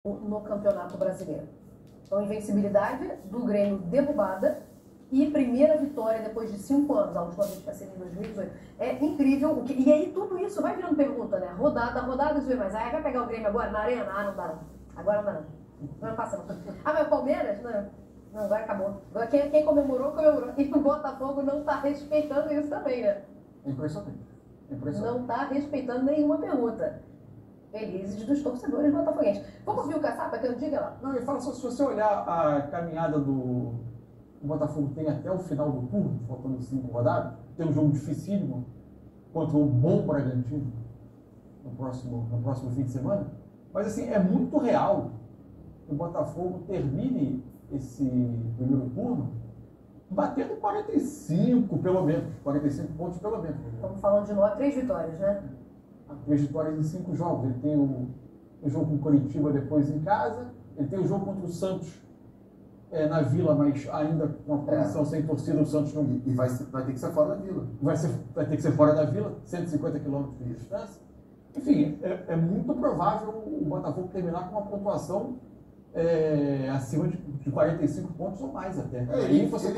no Campeonato Brasileiro. Então, invencibilidade do Grêmio derrubada e primeira vitória depois de 5 anos, a última vez que passei em 2018. É incrível. E aí tudo isso vai virando pergunta, né? Rodada, mas aí vai pegar o Grêmio agora na arena? Ah, não dá não. Agora não dá não. Não passa não. Ah, mas o Palmeiras? Não, agora acabou. Agora quem comemorou. E o Botafogo não está respeitando isso também, né? Impressionante. Não está respeitando nenhuma pergunta. Felizes dos torcedores botafoguenses. Vamos ouvir o Caçapa, que eu diga lá. Não, eu falo só, se você olhar a caminhada do Botafogo tem até o final do turno, faltando 5 rodadas, tem um jogo dificílimo contra o bom Bragantino no próximo fim de semana. Mas assim, é muito real que o Botafogo termine esse primeiro turno batendo 45, pelo menos. 45 pontos, pelo menos. Estamos falando de 3 vitórias, né? 3 vitórias em 5 jogos. Ele tem o jogo com o Coritiba depois em casa. Ele tem o jogo contra o Santos na Vila, mas ainda com a condição sem torcida, o Santos não... E vai ter que ser fora da Vila. Vai ter que ser fora da Vila, 150 quilômetros de distância. Enfim, é muito provável o Botafogo terminar com uma pontuação acima de 45 pontos ou mais até. Aí você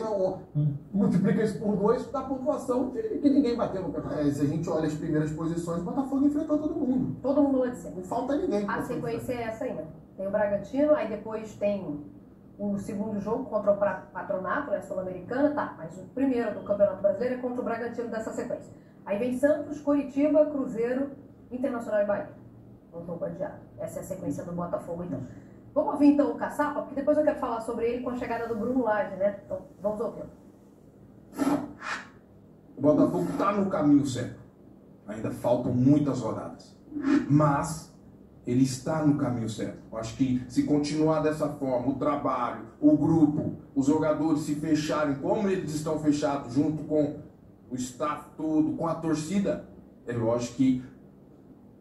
multiplica isso por 2, dá a pontuação que ninguém bateu no campeonato. Se a gente olha as primeiras posições, o Botafogo enfrentou todo mundo. Todo mundo lá de cima. Não falta ninguém. A sequência é essa ainda. Tem o Bragantino, aí depois tem o segundo jogo contra o Patronato, né, Sul-Americana, tá, mas o primeiro do Campeonato Brasileiro é contra o Bragantino dessa sequência. Aí vem Santos, Coritiba, Cruzeiro, Internacional e Bahia. Um jogo adiado. Essa é a sequência do Botafogo, então. Vamos ouvir então o Caçapa, porque depois eu quero falar sobre ele com a chegada do Bruno Lage, né? Então, vamos ouvir. O Botafogo está no caminho certo. Ainda faltam muitas rodadas. Mas ele está no caminho certo. Eu acho que se continuar dessa forma, o trabalho, o grupo, os jogadores se fecharem como eles estão fechados, junto com o staff todo, com a torcida, é lógico que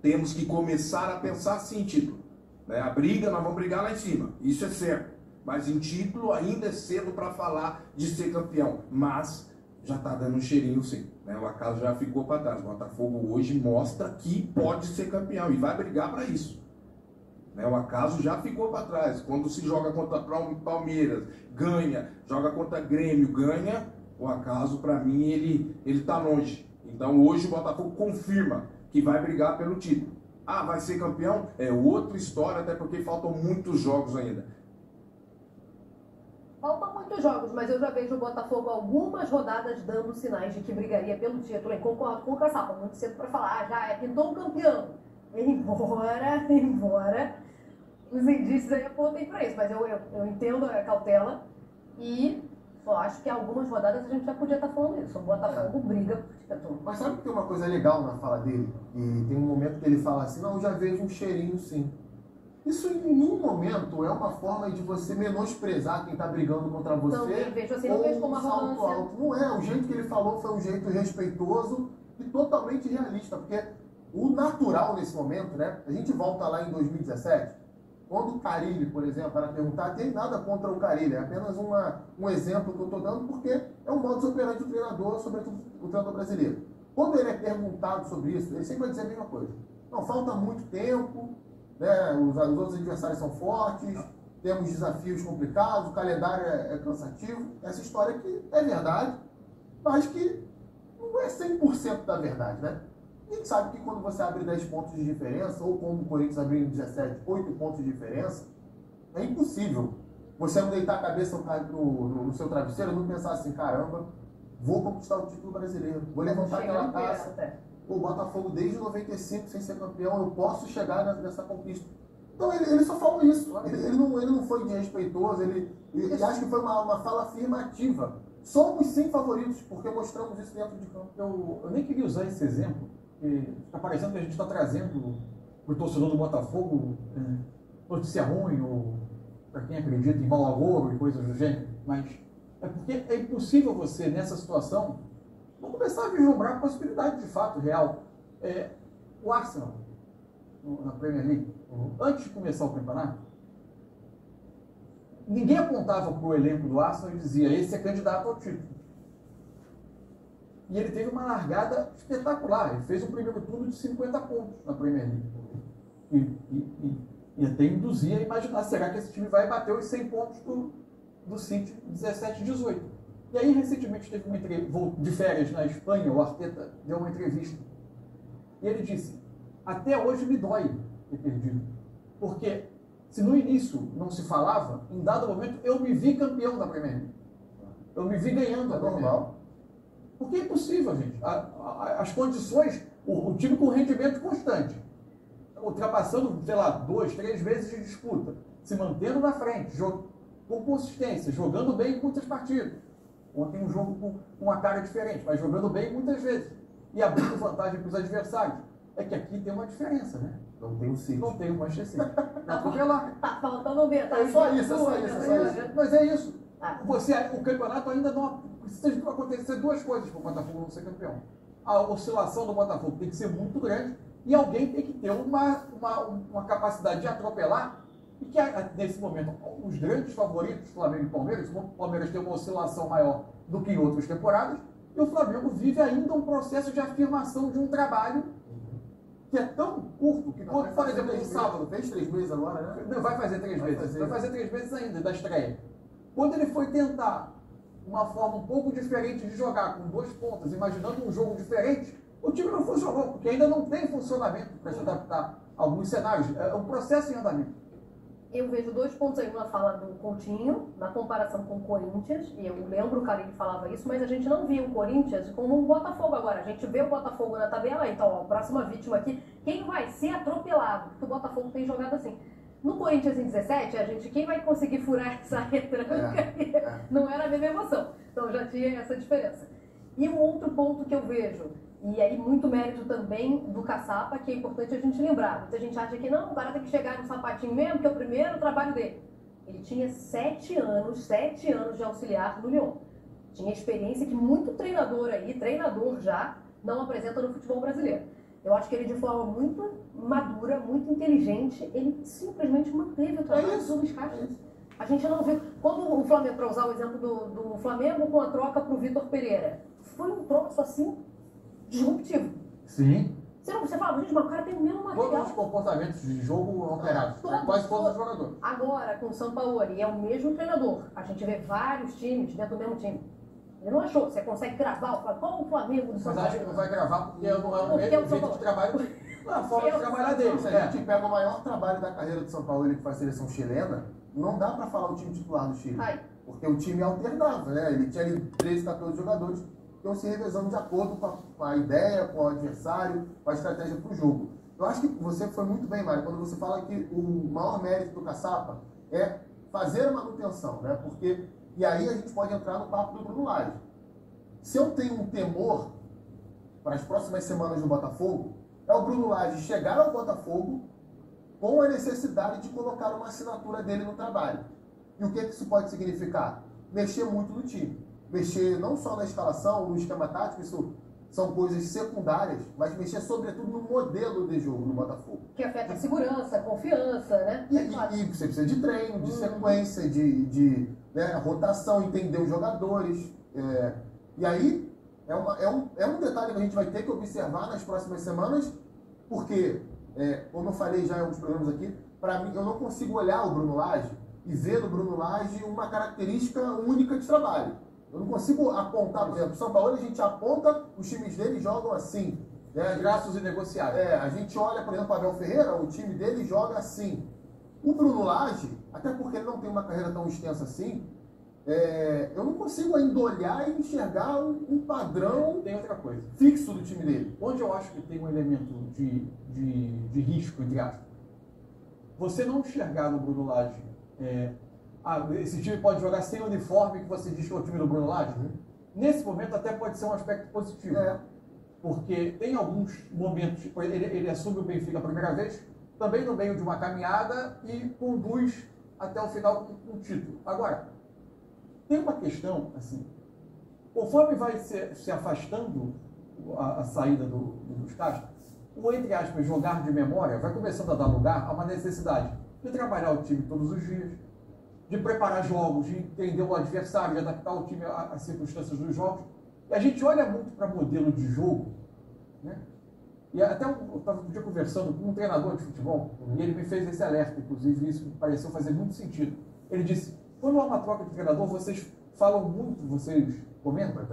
temos que começar a pensar sim em título. A briga, nós vamos brigar lá em cima, isso é certo. Mas em título ainda é cedo para falar de ser campeão. Mas já está dando um cheirinho sim. O acaso já ficou para trás. O Botafogo hoje mostra que pode ser campeão e vai brigar para isso. O acaso já ficou para trás. Quando se joga contra Palmeiras, ganha. Joga contra Grêmio, ganha. O acaso, para mim, ele está longe. Então hoje o Botafogo confirma que vai brigar pelo título. Ah, vai ser campeão? É outra história, até porque faltam muitos jogos ainda. Faltam muitos jogos, mas eu já vejo o Botafogo algumas rodadas dando sinais de que brigaria pelo título. E concordo com o Caçapa, muito cedo para falar, já pintou um campeão. Embora os indícios aí apontem para isso, mas eu entendo a cautela e só acho que algumas rodadas a gente já podia estar falando isso. O Botafogo briga por título. Mas sabe que tem uma coisa legal na fala dele? E tem um momento que ele fala assim, não, eu já vejo um cheirinho sim. Isso em nenhum momento é uma forma de você menosprezar quem está brigando contra você. Não vejo assim, não vejo como salto alto. Não é, o jeito que ele falou foi um jeito respeitoso e totalmente realista, porque o natural nesse momento, né? A gente volta lá em 2017, quando o Carille, por exemplo, era perguntar, tem nada contra o Carille, é apenas um exemplo que eu estou dando, porque é um modus operandi do treinador, sobretudo o treinador brasileiro. Quando ele é perguntado sobre isso, ele sempre vai dizer a mesma coisa. Não, falta muito tempo, né? Os outros adversários são fortes, temos desafios complicados, o calendário é cansativo. Essa história aqui é verdade, mas que não é 100% da verdade, né? A gente sabe que quando você abre 10 pontos de diferença, ou como o Corinthians abriu em 17, 8 pontos de diferença, é impossível você não deitar a cabeça no seu travesseiro e não pensar assim, caramba, vou conquistar o título brasileiro, vou levantar aquela taça. O Botafogo desde 95 sem ser campeão, eu posso chegar nessa conquista. Então ele só falou isso, ele não foi desrespeitoso, ele acho que foi uma fala afirmativa. Somos sim favoritos, porque mostramos isso dentro de campo. Eu nem queria usar esse exemplo, porque está parecendo que a gente está trazendo para o torcedor do Botafogo notícia ruim, ou para quem acredita em mau agouro e coisas do gênero, mas é porque é impossível você, nessa situação, não começar a vislumbrar a possibilidade de fato real. O Arsenal, na Premier League, antes de começar o campeonato, ninguém apontava para o elenco do Arsenal e dizia, esse é candidato ao título. E ele teve uma largada espetacular. Ele fez um primeiro turno de 50 pontos na Premier League. E E até induzir a imaginar, será que esse time vai bater os 100 pontos do City 17 e 18? E aí, recentemente, teve uma entrevista, de férias na Espanha, o Arteta deu uma entrevista. E ele disse, até hoje me dói ter perdido. Porque se no início não se falava, em dado momento eu me vi campeão da Premier League. Eu me vi ganhando a Premier League. Porque é impossível, gente. As condições, o time com rendimento constante, ultrapassando, sei lá, 2, 3 vezes de disputa, se mantendo na frente, com consistência, jogando bem em muitas partidas. Ontem um jogo com uma cara diferente, mas jogando bem muitas vezes. E abrindo vantagem para os adversários. É que aqui tem uma diferença, né? Não tem o City. Não tem o Manchester City. Porque lá. Tá faltando ver, tá? É só isso. Mas é isso. O campeonato ainda não precisa acontecer duas coisas para o Botafogo não ser campeão. A oscilação do Botafogo tem que ser muito grande e alguém tem que ter uma capacidade de atropelar. E que nesse momento, os grandes favoritos, Flamengo e Palmeiras, o Palmeiras tem uma oscilação maior do que em outras temporadas, e o Flamengo vive ainda um processo de afirmação de um trabalho que é tão curto que, por exemplo, no sábado. Fez 3 meses agora, né? Não, vai fazer 3 meses. Vai fazer 3 meses ainda da estreia. Quando ele foi tentar uma forma um pouco diferente de jogar, com 2 pontas, imaginando um jogo diferente, o time não funcionou, porque ainda não tem funcionamento para se adaptar a alguns cenários. É um processo em andamento. Eu vejo 2 pontos aí, uma fala do Coutinho, na comparação com o Corinthians, e eu lembro o Carille falava isso, mas a gente não via o Corinthians como um Botafogo agora. A gente vê o Botafogo na tabela, então, ó, a próxima vítima aqui, quem vai ser atropelado? Porque o Botafogo tem jogado assim. No Corinthians em 17, quem vai conseguir furar essa retranca? Não era a mesma emoção. Então já tinha essa diferença. E um outro ponto que eu vejo, e aí muito mérito também do Caçapa, que é importante a gente lembrar. Muita gente acha que não, o cara tem que chegar no sapatinho mesmo, que é o primeiro trabalho dele. Ele tinha 7 anos de auxiliar no Lyon. Tinha experiência que muito treinador já, não apresenta no futebol brasileiro. Eu acho que ele, de forma muito madura, muito inteligente, ele simplesmente manteve o trabalho do Luiz Castro. A gente não viu. Quando o Flamengo, para usar o exemplo do Flamengo, com a troca para o Vitor Pereira, foi um troço assim disruptivo. Sim. Você fala, gente, mas o cara tem o mesmo material. Todos os comportamentos de jogo alterados. Quase todos os jogadores. Agora, com o Sampaoli, é o mesmo treinador. A gente vê vários times dentro do mesmo time. Ele não achou. Você consegue gravar o Flamengo do Sampaoli? Mas acho que não vai gravar porque não é o mesmo jeito de trabalho. Não, a forma de trabalhar dele. Se a gente pega o maior trabalho da carreira do Sampaoli, ele que faz seleção chilena, não dá pra falar o time titular do Chile. Porque o time alternava, né? Ele tinha ali 13, 14 jogadores que iam se revezando de acordo com a ideia, com o adversário, com a estratégia pro jogo. Eu acho que você foi muito bem, Mário, quando você fala que o maior mérito do Caçapa é fazer a manutenção, né? Porque, e aí a gente pode entrar no papo do Bruno Lage. Se eu tenho um temor para as próximas semanas do Botafogo, é o Bruno Lage chegar ao Botafogo com a necessidade de colocar uma assinatura dele no trabalho. E o que isso pode significar? Mexer muito no time. Mexer não só na escalação, no esquema tático, isso são coisas secundárias, mas mexer sobretudo no modelo de jogo no Botafogo. Que afeta a segurança, a confiança, né? E você precisa de treino, de sequência, de rotação, entender os jogadores. E aí, é um detalhe que a gente vai ter que observar nas próximas semanas, porque, como eu falei já em alguns programas aqui, para mim, eu não consigo olhar o Bruno Lage e ver no Bruno Lage uma característica única de trabalho. Eu não consigo apontar, por exemplo, o São Paulo a gente aponta, os times dele jogam assim. Né? Graços inegociáveis. A gente olha, por exemplo, o Abel Ferreira, o time dele joga assim. O Bruno Lage, até porque ele não tem uma carreira tão extensa assim, eu não consigo ainda olhar e enxergar um padrão tem outra coisa fixo do time dele. Onde eu acho que tem um elemento de risco, entre aspas. Você não enxergar no Bruno Lage esse time pode jogar sem uniforme, que você diz que é o time do Bruno Lage. Nesse momento até pode ser um aspecto positivo. Porque tem alguns momentos, ele assume o Benfica a primeira vez, também no meio de uma caminhada e conduz até o final com um título. Agora, tem uma questão, assim, conforme vai se afastando a saída dos Castro, o, entre aspas, jogar de memória vai começando a dar lugar a uma necessidade de trabalhar o time todos os dias, de preparar jogos, de entender o adversário, de adaptar o time às circunstâncias dos jogos. E a gente olha muito para modelo de jogo, né? E até eu estava um dia conversando com um treinador de futebol, e ele me fez esse alerta, inclusive, isso me pareceu fazer muito sentido. Ele disse, quando há uma troca de treinador, vocês falam muito, vocês comentam,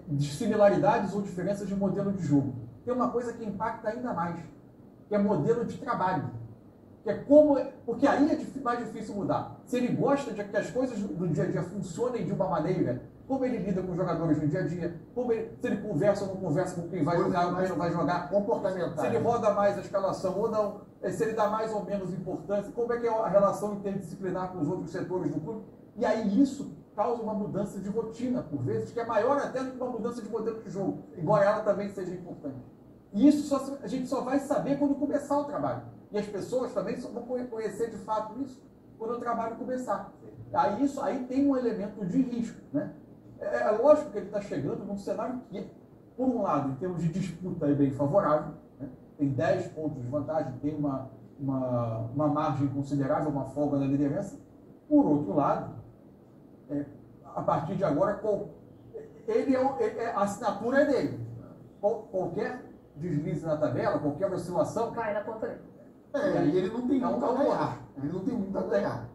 de similaridades ou diferenças de modelo de jogo. Tem uma coisa que impacta ainda mais, que é modelo de trabalho. Que é porque aí é mais difícil mudar. Se ele gosta de que as coisas do dia a dia funcionem de uma maneira, como ele lida com os jogadores no dia a dia, se ele conversa ou não conversa com quem vai jogar ou quem não vai jogar, comportamental. Se ele roda mais a escalação ou não, se ele dá mais ou menos importância, como é que é a relação interdisciplinar com os outros setores do clube. E aí isso causa uma mudança de rotina, por vezes, que é maior até do que uma mudança de modelo de jogo, embora ela também seja importante. E isso a gente só vai saber quando começar o trabalho. E as pessoas também só vão conhecer de fato isso quando o trabalho começar. Aí tem um elemento de risco, né? É lógico que ele está chegando num cenário que, por um lado, em termos de disputa, é bem favorável, né? Tem 10 pontos de vantagem, tem uma margem considerável, uma folga na liderança. Por outro lado, a partir de agora, a assinatura é dele. Qualquer deslize na tabela, qualquer oscilação, cai na conta dele. E ele não tem muito a ganhar. Ele não tem muito a ganhar.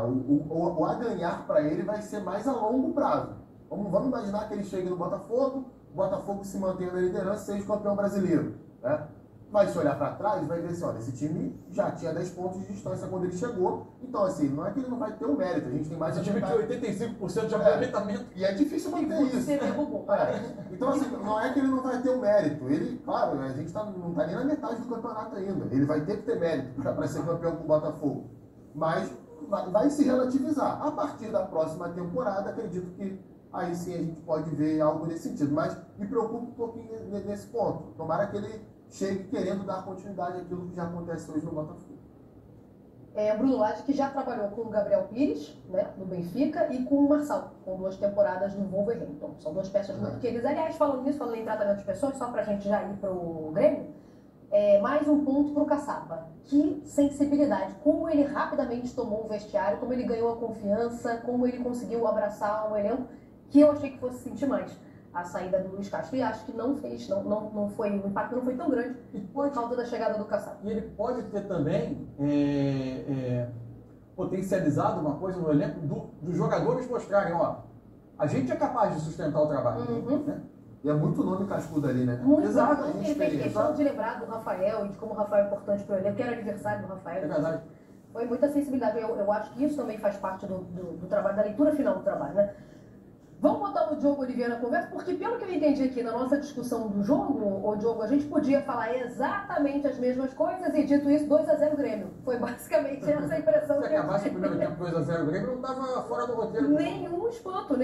O a ganhar para ele vai ser mais a longo prazo. Vamos imaginar que ele chegue no Botafogo, o Botafogo se mantenha na liderança e seja campeão brasileiro. Né? Vai se olhar para trás e vai ver assim, olha, esse time já tinha 10 pontos de distância quando ele chegou. Então, assim, não é que ele não vai ter o mérito. A gente tem mais... Esse time de 85% de aproveitamento. E é difícil manter isso. Então, assim, não é que ele não vai ter o mérito. Ele, claro, a gente não está nem na metade do campeonato ainda. Ele vai ter que ter mérito para ser campeão com o Botafogo. Mas vai se relativizar. A partir da próxima temporada, acredito que aí sim a gente pode ver algo nesse sentido. Mas me preocupa um pouquinho nesse ponto. Tomara que ele chegue querendo dar continuidade àquilo que já acontece hoje no Botafogo. Bruno Lage, que já trabalhou com o Gabriel Pires, né, no Benfica, e com o Marçal, com 2 temporadas no Wolverhampton. São 2 peças muito queridas. Aliás, falando nisso, falando em tratamento de pessoas, só para a gente já ir para o Grêmio, mais um ponto para o Caçapa. Que sensibilidade, como ele rapidamente tomou o vestiário, como ele ganhou a confiança, como ele conseguiu abraçar um elenco que eu achei que fosse sentir mais a saída do Luiz Castro, e acho que não fez, não foi, o impacto não foi tão grande por causa da chegada do Caçapa. E ele pode ter também potencializado uma coisa no elenco dos jogadores mostrarem, ó, a gente é capaz de sustentar o trabalho. Né? E é muito nome cascudo ali, né? Muito. Exatamente. Ele fez questão de lembrar do Rafael e de como o Rafael é importante para o elenco, que era aniversário do Rafael. É verdade. Foi muita sensibilidade. Eu acho que isso também faz parte do trabalho, da leitura final do trabalho, né? Vamos botar o Diogo Oliveira na conversa, porque pelo que eu entendi aqui na nossa discussão do jogo, o Diogo, a gente podia falar exatamente as mesmas coisas e dito isso, 2-0 Grêmio. Foi basicamente essa a impressão que eu tive. Se acabasse o primeiro tempo 2-0 Grêmio, não estava fora do roteiro. Nenhum espanto.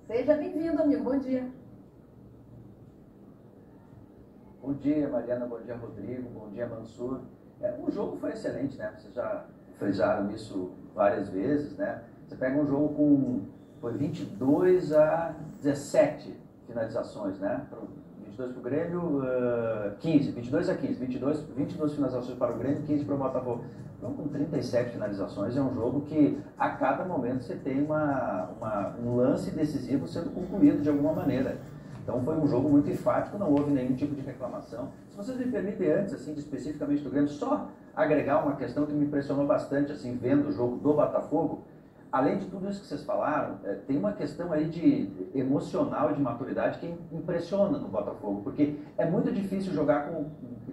Seja bem-vindo, amigo. Bom dia. Bom dia, Mariana. Bom dia, Rodrigo. Bom dia, Mansur. O jogo foi excelente, né? Vocês já frisaram isso várias vezes, né? Você pega um jogo com... Foi 22-17 finalizações, né? 22 para o Grêmio, 15, 22-15, 22 finalizações para o Grêmio, 15 para o Botafogo. Então, com 37 finalizações, é um jogo que a cada momento você tem um lance decisivo sendo concluído de alguma maneira. Então foi um jogo muito enfático, não houve nenhum tipo de reclamação. Se vocês me permitem, antes, assim, especificamente do Grêmio, só agregar uma questão que me impressionou bastante, assim, vendo o jogo do Botafogo. Além de tudo isso que vocês falaram, tem uma questão aí de emocional e de maturidade que impressiona no Botafogo, porque é muito difícil jogar com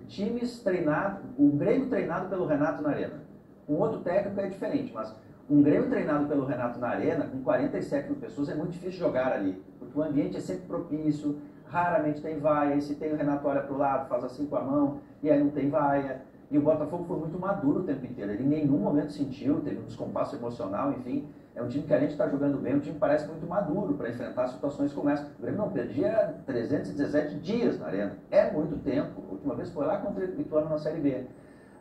times treinados, o Grêmio treinado pelo Renato na Arena. Um outro técnico é diferente, mas um Grêmio treinado pelo Renato na Arena, com 47 mil pessoas, é muito difícil jogar ali, porque o ambiente é sempre propício, raramente tem vaia, e se tem o Renato olha para o lado, faz assim com a mão, e aí não tem vaia. E o Botafogo foi muito maduro o tempo inteiro. Ele em nenhum momento sentiu, teve um descompasso emocional, enfim. É um time que a gente está jogando bem, um time que parece muito maduro para enfrentar situações como essa. O Grêmio não perdia 317 dias na Arena. É muito tempo. A última vez foi lá contra o Ituano na Série B.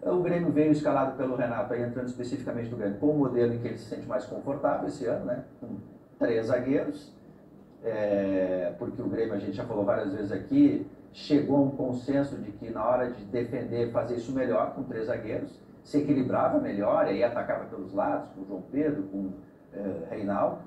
O Grêmio veio escalado pelo Renato, aí entrando especificamente no Grêmio, com o modelo em que ele se sente mais confortável esse ano, né? Com 3 zagueiros. Porque o Grêmio, a gente já falou várias vezes aqui, chegou a um consenso de que na hora de defender, fazer isso melhor com 3 zagueiros, se equilibrava melhor, e aí atacava pelos lados, com o João Pedro, com o Reinaldo,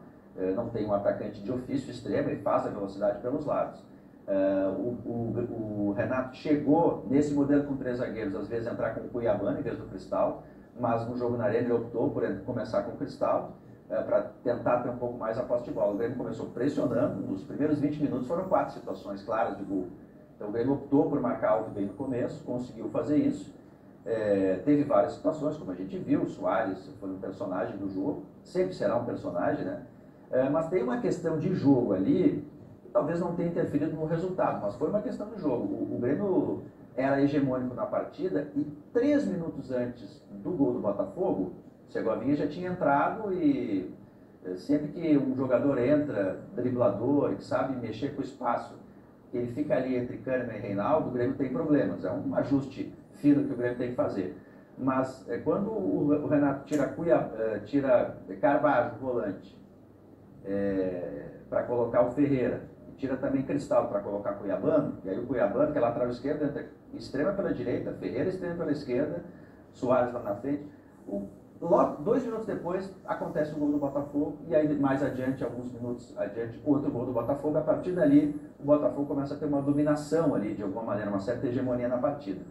não tem um atacante de ofício extremo, ele faz a velocidade pelos lados. O Renato chegou nesse modelo com 3 zagueiros, às vezes entrar com o Cuiabano em vez do Cristal, mas no jogo na Arena ele optou por começar com o Cristal para tentar ter um pouco mais a posse de bola. O Grêmio começou pressionando, nos primeiros 20 minutos foram 4 situações claras de gol. Então o Grêmio optou por marcar alto bem no começo, conseguiu fazer isso. Teve várias situações, como a gente viu, o Soares foi um personagem do jogo, sempre será um personagem, né? Mas tem uma questão de jogo ali, que talvez não tenha interferido no resultado, mas foi uma questão de jogo. O Grêmio era hegemônico na partida e 3 minutos antes do gol do Botafogo, o Segovinha já tinha entrado e sempre que um jogador entra, driblador, que sabe mexer com o espaço, ele fica ali entre Kahneman e Reinaldo, o Grêmio tem problemas. É um ajuste fino que o Grêmio tem que fazer. Mas quando o Renato tira Carvalho, volante, para colocar o Ferreira, tira também Cristal para colocar Cuiabano, e aí o Cuiabano, que é lateral esquerdo, entra extrema pela direita, Ferreira extrema pela esquerda, Soares lá na frente. Logo, 2 minutos depois, acontece o gol do Botafogo, e aí mais adiante, alguns minutos adiante, outro gol do Botafogo. A partir dali, o Botafogo começa a ter uma dominação ali, de alguma maneira, uma certa hegemonia na partida.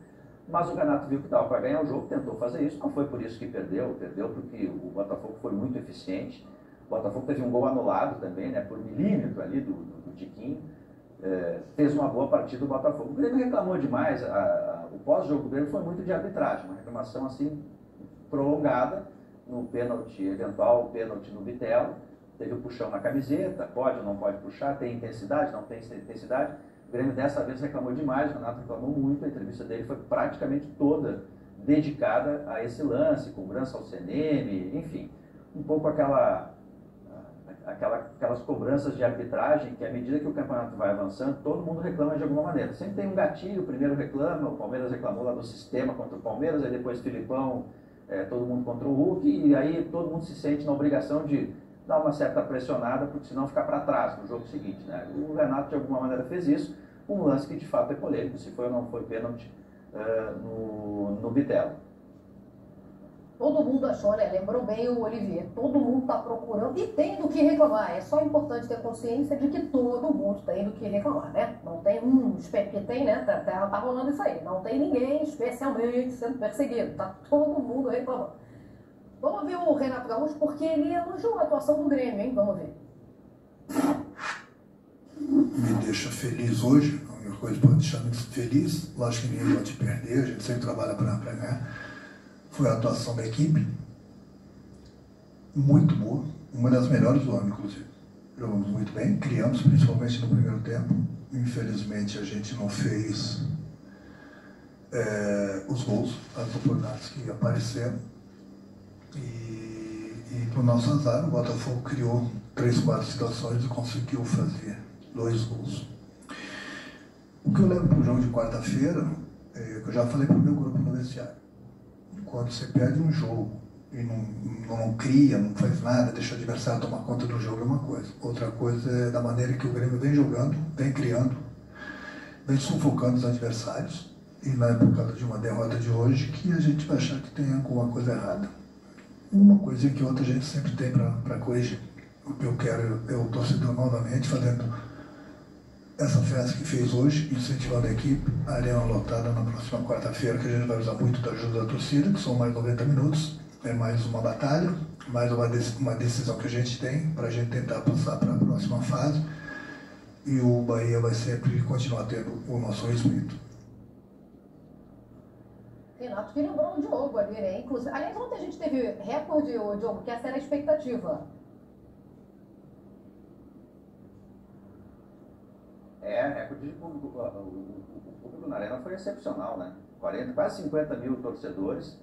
Mas o Renato viu que estava para ganhar o jogo, tentou fazer isso, não foi por isso que perdeu porque o Botafogo foi muito eficiente. O Botafogo teve um gol anulado também, né, por milímetro ali do Tiquinho. Fez uma boa partida o Botafogo. O Grêmio reclamou demais, o pós-jogo do Grêmio foi muito de arbitragem, uma reclamação assim prolongada no pênalti, eventual pênalti no Bitelo. Teve o puxão na camiseta, pode ou não pode puxar, tem intensidade, não tem intensidade. O Grêmio dessa vez reclamou demais, o Renato reclamou muito, a entrevista dele foi praticamente toda dedicada a esse lance, cobrança ao CNM, enfim, um pouco aquelas cobranças de arbitragem que, à medida que o campeonato vai avançando, todo mundo reclama de alguma maneira. Sempre tem um gatilho, o primeiro reclama, o Palmeiras reclamou lá do sistema contra o Palmeiras, aí depois o Filipão, todo mundo contra o Hulk, e aí todo mundo se sente na obrigação de dar uma certa pressionada, porque senão ficar para trás no jogo seguinte, né? O Renato, de alguma maneira, fez isso, um lance que de fato é polêmico, se foi ou não foi pênalti no Bitelo. Todo mundo achou, né? Lembrou bem o Olivier. Todo mundo está procurando e tem do que reclamar. É só importante ter consciência de que todo mundo tem do que reclamar, né? Não tem que tem, né? Tá rolando isso aí. Não tem ninguém especialmente sendo perseguido. Tá todo mundo reclamando. Vamos ver o Renato Gaúcho, porque ele elogiou a atuação do Grêmio, hein? Vamos ver. Me deixa feliz hoje. A única coisa que pode deixar muito feliz, lógico que ninguém pode perder, a gente sempre trabalha para ganhar. Foi a atuação da equipe, muito boa, uma das melhores do ano, inclusive. Jogamos muito bem, criamos, principalmente no primeiro tempo. Infelizmente, a gente não fez os gols, as oportunidades que apareceram. E para o nosso azar, o Botafogo criou 3, 4 situações e conseguiu fazer 2 gols. O que eu lembro para o jogo de quarta-feira, que eu já falei para o meu grupo no vestiário. Quando você perde um jogo e não cria, não faz nada, deixa o adversário tomar conta do jogo é uma coisa. Outra coisa é da maneira que o Grêmio vem jogando, vem criando, vem sufocando os adversários. E não é por causa de uma derrota de hoje que a gente vai achar que tem alguma coisa errada. Uma coisinha que outra a gente sempre tem para corrigir. O que eu quero é o torcedor novamente fazendo essa festa que fez hoje, incentivando a equipe, a arena lotada na próxima quarta-feira, que a gente vai usar muito da ajuda da torcida, que são mais 90 minutos, é mais uma batalha, mais uma decisão que a gente tem para a gente tentar passar para a próxima fase, e o Bahia vai sempre continuar tendo o nosso respeito. Renato que lembrou o Diogo ali, né? Inclusive, aliás, ontem a gente teve recorde, o Diogo, que essa era a expectativa. Recorde de público. O público na Arena foi excepcional, né? Quase 50 mil torcedores.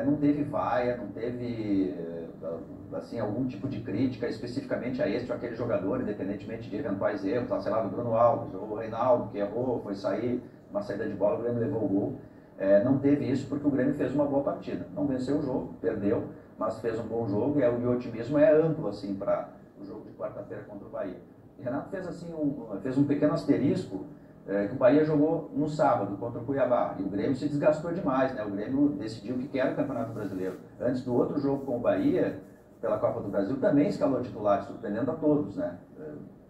Não teve vaia, não teve assim, algum tipo de crítica especificamente a este ou aquele jogador, independentemente de eventuais erros, sei lá, do Bruno Alves, ou o Reinaldo, que errou, foi sair, uma saída de bola, o Grêmio levou o gol. Não teve isso porque o Grêmio fez uma boa partida. Não venceu o jogo, perdeu, mas fez um bom jogo e o otimismo é amplo assim, para o jogo de quarta-feira contra o Bahia. E Renato fez, assim, fez um pequeno asterisco que o Bahia jogou no sábado contra o Cuiabá. E o Grêmio se desgastou demais, né? O Grêmio decidiu que quer o Campeonato Brasileiro. Antes do outro jogo com o Bahia, pela Copa do Brasil, também escalou titulares, surpreendendo a todos, né?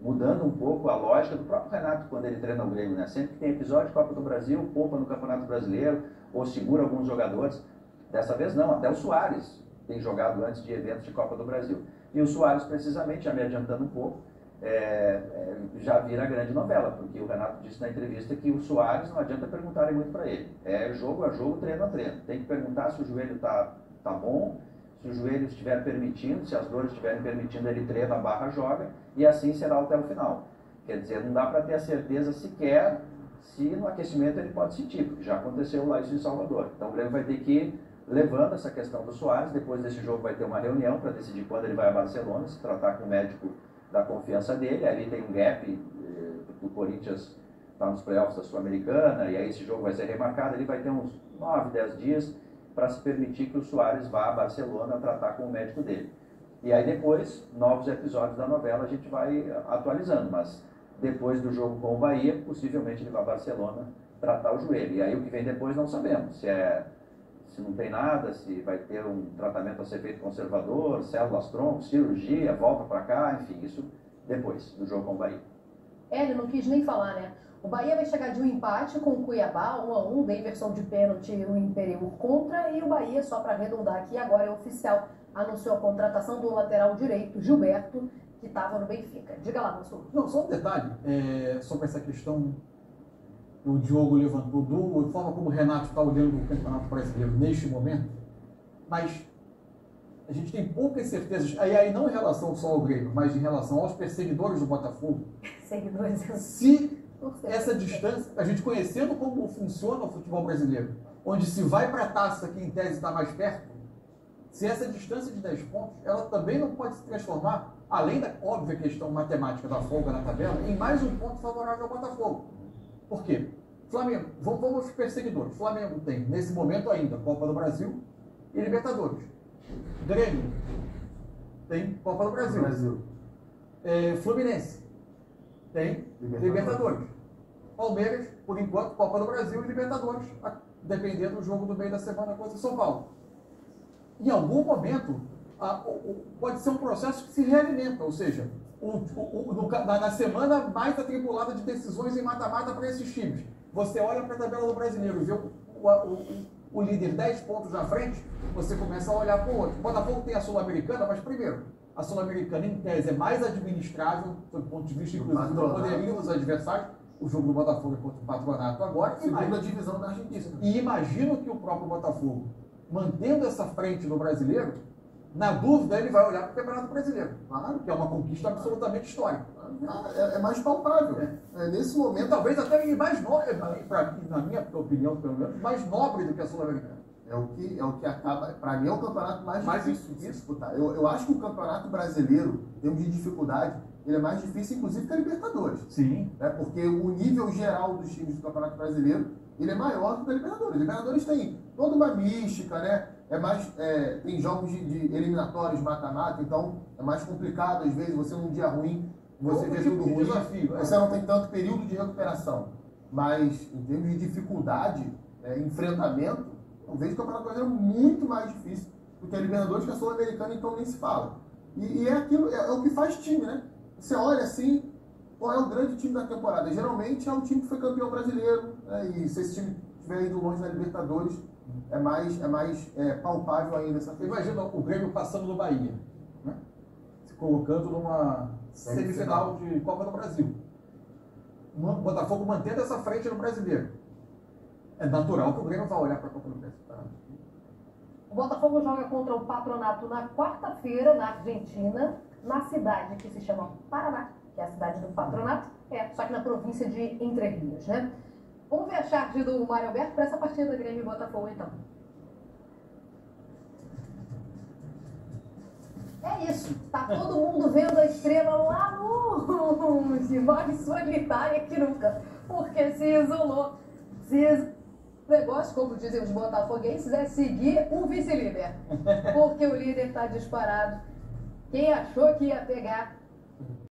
mudando um pouco a lógica do próprio Renato quando ele treina o Grêmio, né? Sempre que tem episódio de Copa do Brasil, poupa no Campeonato Brasileiro ou segura alguns jogadores. Dessa vez não, até o Soares tem jogado antes de eventos de Copa do Brasil. E o Soares, precisamente, já me adiantando um pouco, já vira a grande novela, porque o Renato disse na entrevista que o Soares não adianta perguntarem muito para ele. É jogo a jogo, treino a treino. Tem que perguntar se o joelho tá bom, se o joelho estiver permitindo, se as dores estiverem permitindo, ele treina, joga, e assim será até o final. Quer dizer, não dá para ter a certeza sequer se no aquecimento ele pode sentir, porque já aconteceu lá isso em Salvador. Então o Grêmio vai ter que ir levando essa questão do Soares. Depois desse jogo vai ter uma reunião para decidir quando ele vai a Barcelona, se tratar com o médico da confiança dele. Ali tem um gap, o Corinthians está nos playoffs da Sul-Americana, e aí esse jogo vai ser remarcado. Ele vai ter uns 9, 10 dias para se permitir que o Soares vá a Barcelona tratar com o médico dele. E aí depois, novos episódios da novela a gente vai atualizando, mas depois do jogo com o Bahia, possivelmente ele vai a Barcelona tratar o joelho. E aí o que vem depois não sabemos, se não tem nada, se vai ter um tratamento a ser feito conservador, células tronco, cirurgia, volta para cá, enfim, isso depois do jogo com o Bahia. Ele não quis nem falar, né? O Bahia vai chegar de um empate com o Cuiabá, 1-1, Daverson de pênalti no Imperiur contra, e o Bahia, só para arredondar aqui, agora é oficial, anunciou a contratação do lateral direito, Gilberto, que estava no Benfica. Diga lá, professor. Não, só um detalhe sobre essa questão que o Diogo levantou, da forma como o Renato está olhando o Campeonato Brasileiro neste momento, mas a gente tem poucas certezas, aí não em relação só ao Grêmio, mas em relação aos perseguidores do Botafogo, Seguidores. se essa distância, a gente conhecendo como funciona o futebol brasileiro, onde se vai para a taça que em tese está mais perto, se essa distância de 10 pontos, ela também não pode se transformar, além da óbvia questão matemática da folga na tabela, em mais um ponto favorável ao Botafogo. Por quê? Flamengo, vamos aos perseguidores. Flamengo tem, nesse momento ainda, Copa do Brasil e Libertadores. Grêmio tem Copa do Brasil. Fluminense tem Libertadores. Palmeiras, por enquanto, Copa do Brasil e Libertadores, dependendo do jogo do meio da semana contra o São Paulo. Em algum momento, pode ser um processo que se realimenta, ou seja, na semana mais atribulada de decisões em mata-mata para esses times. Você olha para a tabela do Brasileiro e vê o líder 10 pontos na frente, você começa a olhar para o outro. O Botafogo tem a Sul-Americana, mas primeiro, a Sul-Americana em tese é mais administrável, do ponto de vista inclusive do poderio dos adversários. O jogo do Botafogo é contra o Patronato agora. Segunda divisão da Argentina. E imagino que o próprio Botafogo, mantendo essa frente no Brasileiro, na dúvida ele vai olhar para o Campeonato Brasileiro. Claro, que é uma conquista absolutamente histórica. É mais palpável. Nesse momento, E talvez até mais nobre, na minha opinião, pelo menos, mais nobre do que a Sul-Americana. É o que acaba, para mim, é o campeonato mais difícil de disputar. Eu acho que o Campeonato Brasileiro, em termos de dificuldade, ele é mais difícil, inclusive, que a Libertadores. Sim. Porque o nível geral dos times do Campeonato Brasileiro, ele é maior do que a Libertadores. A Libertadores tem toda uma mística, né? Tem jogos de eliminatórios, mata-mata, então é mais complicado, às vezes, você num dia ruim, você vê tudo ruim, desafio, você não tem tanto período de recuperação. Mas, em termos de dificuldade, enfrentamento, eu vejo o Campeonato Brasileiro muito mais difícil do que a Libertadores, que a Sul-Americana, então nem se fala. E é aquilo, é o que faz time, né? Você olha assim, qual é o grande time da temporada? Geralmente é o time que foi campeão brasileiro, né? E se esse time estiver indo longe da Libertadores, é mais palpável ainda essa coisa. Imagina o Grêmio passando no Bahia, né? Se colocando numa semifinal de Copa do Brasil. O Botafogo mantendo essa frente no Brasileiro. É natural que o Grêmio vá olhar para a Copa do Brasil. O Botafogo joga contra o Patronato na quarta-feira, na Argentina, na cidade que se chama Paraná, que é a cidade do Patronato, só que na província de Entre Rios, né? Vamos ver a charge do Mário Alberto para essa partida Grêmio e Botafogo, então. É isso, tá todo mundo vendo a estrela lá longe, mais solitária que nunca, porque se isolou, o negócio, como dizem os botafoguenses, é seguir o vice-líder, porque o líder está disparado. Quem achou que ia pegar